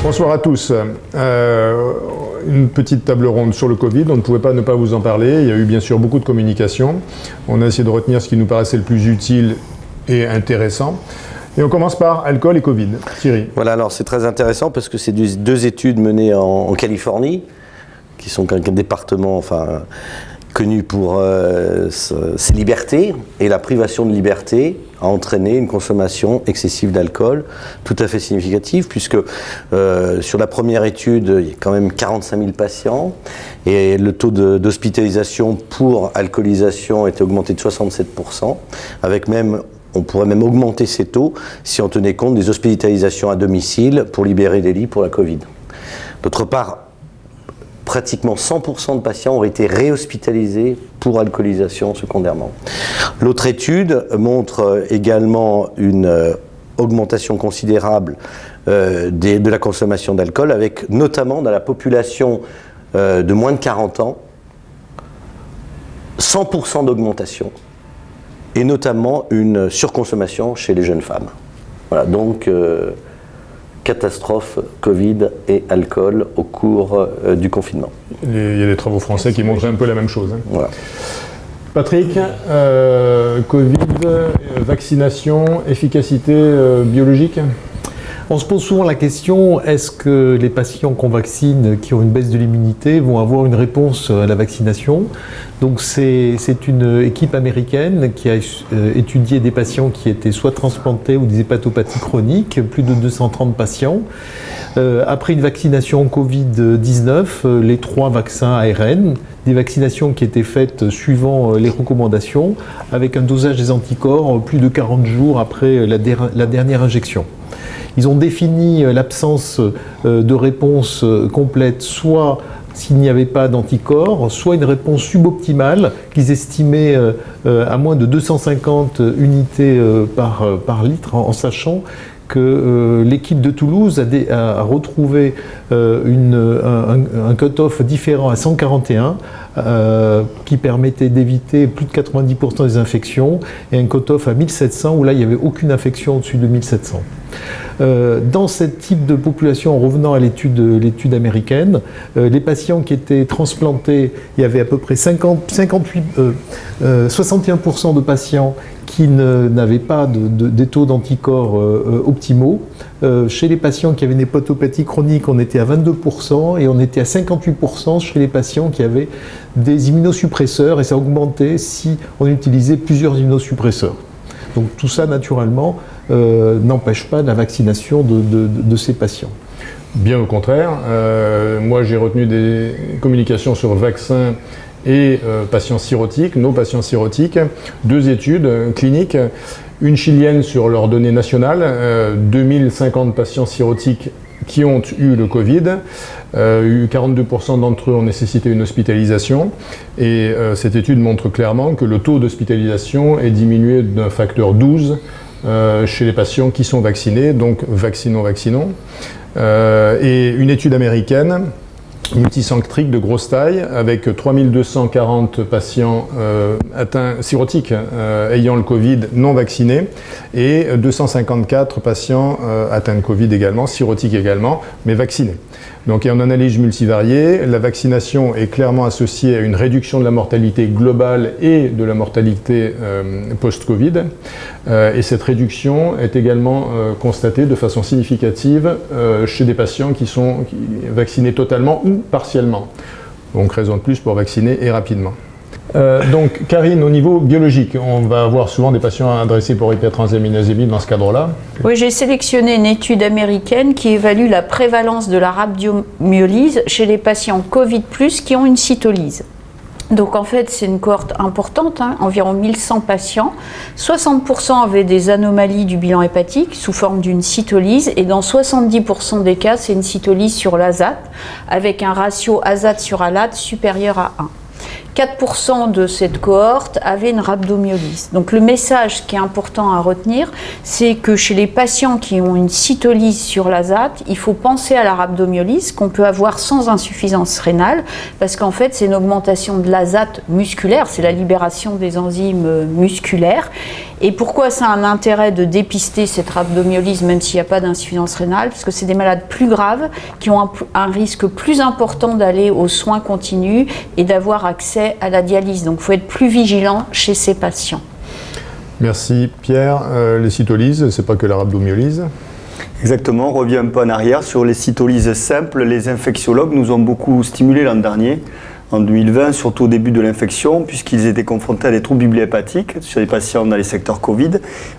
Bonsoir à tous. Une petite table ronde sur le Covid. On ne pouvait pas ne pas vous en parler. Il y a eu bien sûr beaucoup de communication. On a essayé de retenir ce qui nous paraissait le plus utile et intéressant. Et on commence par alcool et Covid. Thierry. Voilà, alors c'est très intéressant parce que c'est deux études menées en Californie, qui sont un département connu pour ses libertés, et la privation de liberté a entraîné une consommation excessive d'alcool tout à fait significative, puisque sur la première étude, il y a quand même 45 000 patients, et le taux d'hospitalisation pour alcoolisation était augmenté de 67%, avec même, on pourrait même augmenter ces taux si on tenait compte des hospitalisations à domicile pour libérer des lits pour la Covid. D'autre part, pratiquement 100% de patients ont été réhospitalisés pour alcoolisation secondairement. L'autre étude montre également une augmentation considérable de la consommation d'alcool, avec notamment dans la population de moins de 40 ans, 100% d'augmentation, et notamment une surconsommation chez les jeunes femmes. Voilà, donc catastrophe Covid et alcool au cours du confinement. Il y a des travaux français qui montrent un peu la même chose. Voilà. Patrick, Covid, vaccination, efficacité biologique ? On se pose souvent la question, est-ce que les patients qu'on vaccine, qui ont une baisse de l'immunité, vont avoir une réponse à la vaccination ? Donc c'est une équipe américaine qui a étudié des patients qui étaient soit transplantés ou des hépatopathies chroniques, plus de 230 patients. Après une vaccination Covid-19, les 3 vaccins ARN, des vaccinations qui étaient faites suivant les recommandations, avec un dosage des anticorps plus de 40 jours après la dernière injection. Ils ont défini l'absence de réponse complète, soit s'il n'y avait pas d'anticorps, soit une réponse suboptimale qu'ils estimaient à moins de 250 unités par litre, en sachant que l'équipe de Toulouse a retrouvé un cut-off différent à 141 qui permettait d'éviter plus de 90% des infections, et un cut-off à 1700 où là il n'y avait aucune infection au-dessus de 1700. Dans ce type de population, en revenant à l'étude américaine, les patients qui étaient transplantés, il y avait à peu près 61% de patients qui n'avaient pas des taux d'anticorps optimaux. Chez les patients qui avaient une hépatopathie chronique, on était à 22% et on était à 58% chez les patients qui avaient des immunosuppresseurs, et ça augmentait si on utilisait plusieurs immunosuppresseurs. Donc tout ça, naturellement, n'empêche pas la vaccination de ces patients. Bien au contraire. Moi, j'ai retenu des communications sur vaccins et patients cirrhotiques, nos patients cirrhotiques. 2 études cliniques, une chilienne sur leurs données nationales, 2050 patients cirrhotiques qui ont eu le Covid, 42% d'entre eux ont nécessité une hospitalisation, et cette étude montre clairement que le taux d'hospitalisation est diminué d'un facteur 12 chez les patients qui sont vaccinés, donc vaccinons. Et une étude américaine multicentrique de grosse taille, avec 3240 patients atteints cirrhotiques ayant le Covid non vaccinés, et 254 patients atteints de Covid également, cirrhotiques également, mais vaccinés. Donc, en analyse multivariée, la vaccination est clairement associée à une réduction de la mortalité globale et de la mortalité post-Covid. Et cette réduction est également constatée de façon significative chez des patients qui sont vaccinés totalement ou partiellement. Donc, raison de plus pour vacciner et rapidement. Donc, Karine, au niveau biologique, on va avoir souvent des patients adressés pour hypertransaminogémie dans ce cadre-là. Oui, j'ai sélectionné une étude américaine qui évalue la prévalence de la rhabdomyolyse chez les patients Covid+, qui ont une cytolyse. Donc en fait, c'est une cohorte importante, environ 1100 patients. 60% avaient des anomalies du bilan hépatique sous forme d'une cytolyse, et dans 70% des cas, c'est une cytolyse sur l'azate, avec un ratio azate sur alate supérieur à 1. 4% de cette cohorte avaient une rhabdomyolyse. Donc le message qui est important à retenir, c'est que chez les patients qui ont une cytolyse sur l'azate, il faut penser à la rhabdomyolyse qu'on peut avoir sans insuffisance rénale, parce qu'en fait c'est une augmentation de l'azate musculaire, c'est la libération des enzymes musculaires. Et pourquoi ça a un intérêt de dépister cette rhabdomyolyse même s'il n'y a pas d'insuffisance rénale? Parce que c'est des malades plus graves qui ont un risque plus important d'aller aux soins continus et d'avoir accès à la dialyse. Donc il faut être plus vigilant chez ces patients. Merci Pierre. Les cytolyses, c'est pas que la rhabdomyolyse. Exactement, on revient un peu en arrière sur les cytolyses simples. Les infectiologues nous ont beaucoup stimulé l'an dernier, en 2020, surtout au début de l'infection, puisqu'ils étaient confrontés à des troubles bibliopathiques sur les patients dans les secteurs Covid.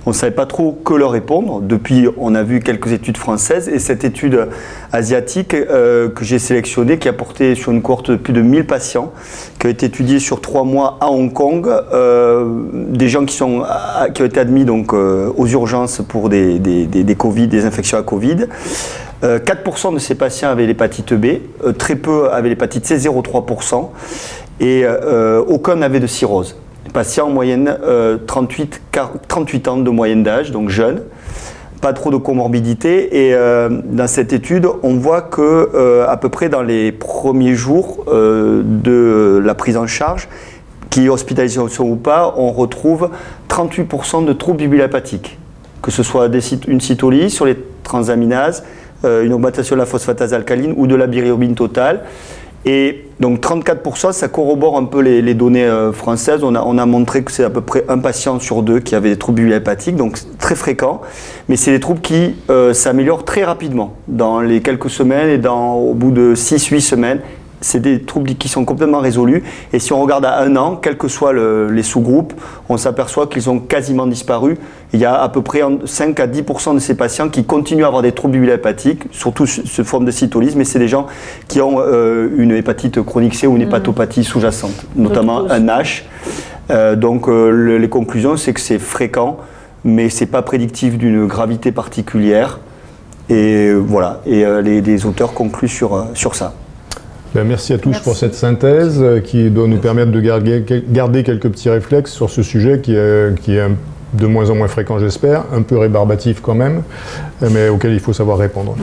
On ne savait pas trop que leur répondre. Depuis, on a vu quelques études françaises et cette étude asiatique que j'ai sélectionnée, qui a porté sur une cohorte de plus de 1000 patients, qui a été étudiée sur 3 mois à Hong Kong, des gens qui ont été admis donc, aux urgences pour des Covid, des infections à Covid. 4% de ces patients avaient l'hépatite B, très peu avaient l'hépatite C, 0,3%, et aucun n'avait de cirrhose. Les patients en moyenne 38 ans de moyenne d'âge, donc jeunes, pas trop de comorbidité, et dans cette étude, on voit que à peu près dans les premiers jours de la prise en charge, qui est hospitalisation ou pas, on retrouve 38% de troubles bibliopathiques, que ce soit une cytolyse sur les transaminases, une augmentation de la phosphatase alcaline ou de la bilirubine totale. Et donc 34%, ça corrobore un peu les données françaises. On a montré que c'est à peu près un patient sur 2 qui avait des troubles bibliopathiques, donc très fréquent. Mais c'est des troubles qui s'améliorent très rapidement, dans les quelques semaines et au bout de 6-8 semaines. C'est des troubles qui sont complètement résolus. Et si on regarde à 1 an, quels que soient les sous-groupes, on s'aperçoit qu'ils ont quasiment disparu. Il y a à peu près 5 à 10% de ces patients qui continuent à avoir des troubles bibliopathiques, surtout sous forme de cytolyse, mais c'est des gens qui ont une hépatite chronique C ou une hépatopathie sous-jacente, notamment un NASH. Donc les conclusions, c'est que c'est fréquent, mais ce n'est pas prédictif d'une gravité particulière. Et voilà, et les auteurs concluent sur ça. Ben, merci à tous pour cette synthèse qui doit nous permettre de garder quelques petits réflexes sur ce sujet qui est de moins en moins fréquent, j'espère, un peu rébarbatif quand même, mais auquel il faut savoir répondre.